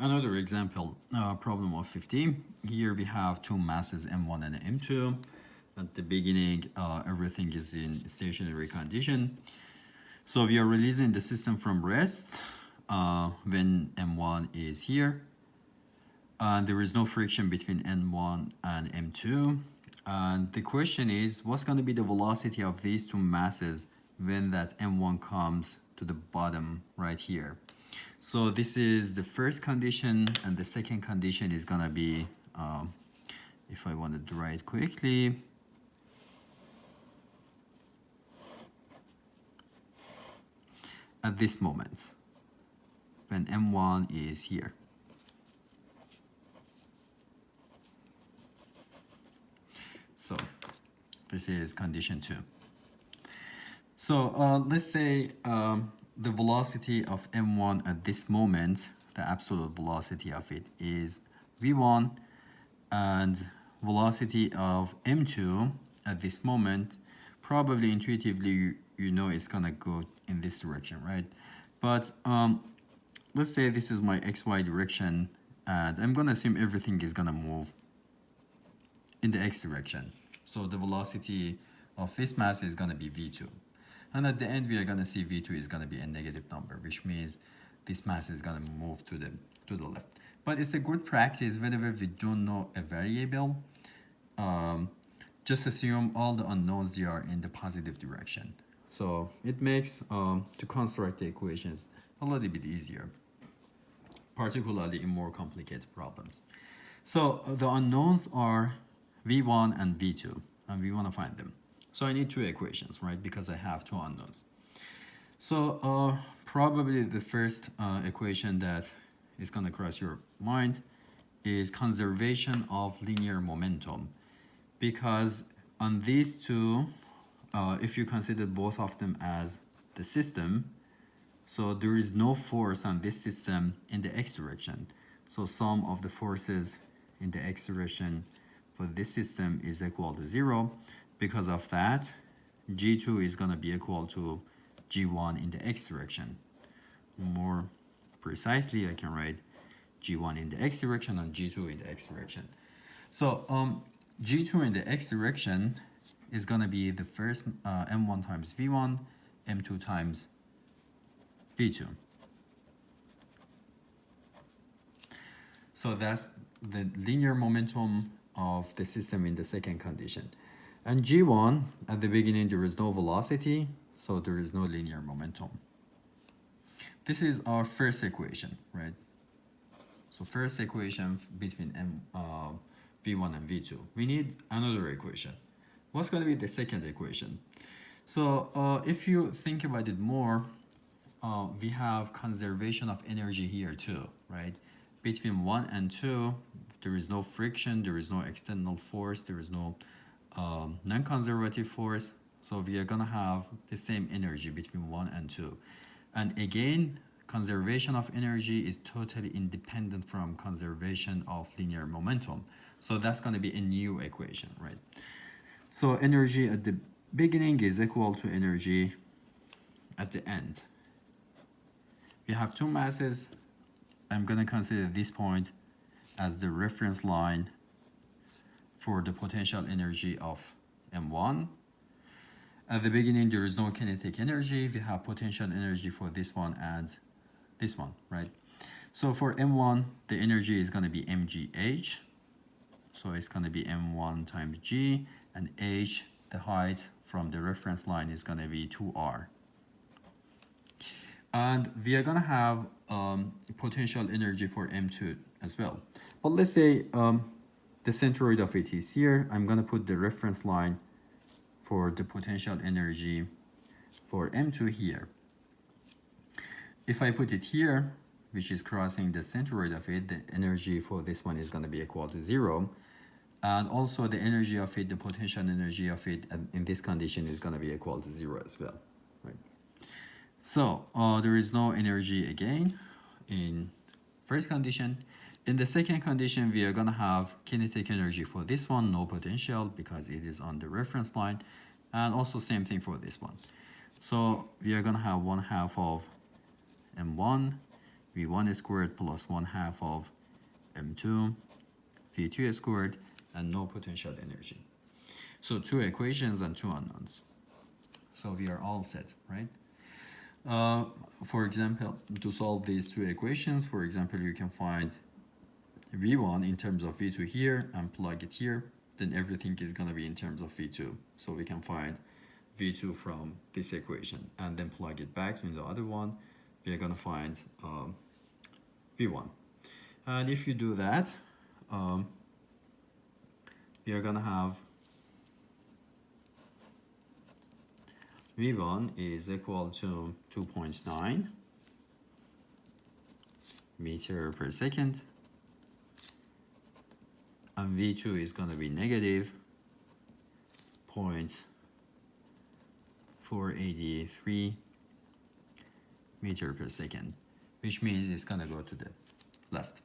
Another example, problem of 15. Here we have two masses m1 and m2. At the beginning, everything is in stationary condition. So we are releasing the system from rest when m1 is here. And there is no friction between m1 and m2. And the question is, what's going to be the velocity of these two masses when that m1 comes to the bottom right here? So this is the first condition, and the second condition is gonna be, if I want to draw it quickly, at this moment, when M1 is here. So this is condition 2. So let's say the velocity of m1 at this moment, the absolute velocity of it is v1, and velocity of m2 at this moment, probably intuitively you know it's gonna go in this direction, right? But let's say this is my xy direction, and I'm gonna assume everything is gonna move in the x direction. So the velocity of this mass is gonna be v2. And at the end, we are going to see v2 is going to be a negative number, which means this mass is going to move to the left. But it's a good practice whenever we don't know a variable, just assume all the unknowns they are in the positive direction. So it makes to construct the equations a little bit easier, particularly in more complicated problems. So the unknowns are v1 and v2, and we want to find them. So I need two equations, right? Because I have two unknowns. So probably the first equation that is going to cross your mind is conservation of linear momentum. Because on these two, if you consider both of them as the system, so there is no force on this system in the x direction. So sum of the forces in the x direction for this system is equal to 0. Because of that, g2 is going to be equal to g1 in the x direction. More precisely, I can write g1 in the x direction and g2 in the x direction. So g2 in the x direction is going to be the first m1 times v1, m2 times v2. So that's the linear momentum of the system in the second condition. And g1, at the beginning, there is no velocity, so there is no linear momentum. This is our first equation, right? So first equation between v1 and v2. We need another equation. What's going to be the second equation? So if you think about it more, we have conservation of energy here too, right? Between 1 and 2, there is no friction, there is no external force, there is no non-conservative force, so we are gonna have the same energy between 1 and 2. And again, conservation of energy is totally independent from conservation of linear momentum. So that's gonna be a new equation, right? So energy at the beginning is equal to energy at the end. We have two masses. I'm gonna consider this point as the reference line for the potential energy of m1. At the beginning, there is no kinetic energy. We have potential energy for this one and this one, right? So for m1, the energy is going to be mgh. So it's going to be m1 times g, and h, the height from the reference line, is going to be 2r. And we are going to have potential energy for m2 as well. But let's say the centroid of it is here. I'm going to put the reference line for the potential energy for m2 here. If I put it here, which is crossing the centroid of it, the energy for this one is going to be equal to 0. And also the energy of it, the potential energy of it in this condition is going to be equal to 0 as well, right? So there is no energy again in first condition. In the second condition, we are going to have kinetic energy for this one, no potential because it is on the reference line, and also same thing for this one. So we are going to have 1/2 of m1 v1 squared plus 1/2 of m2 v2 squared, and no potential energy. So 2 equations and 2 unknowns. So we are all set, right? For example, to solve these 2 equations, for example, you can find v1 in terms of v2 here and plug it here, then everything is going to be in terms of v2. So we can find v2 from this equation and then plug it back in the other one. We are going to find v1. And if you do that, we are going to have v1 is equal to 2.9 meter per second, and v2 is going to be negative 0.483 meter per second, which means it's going to go to the left.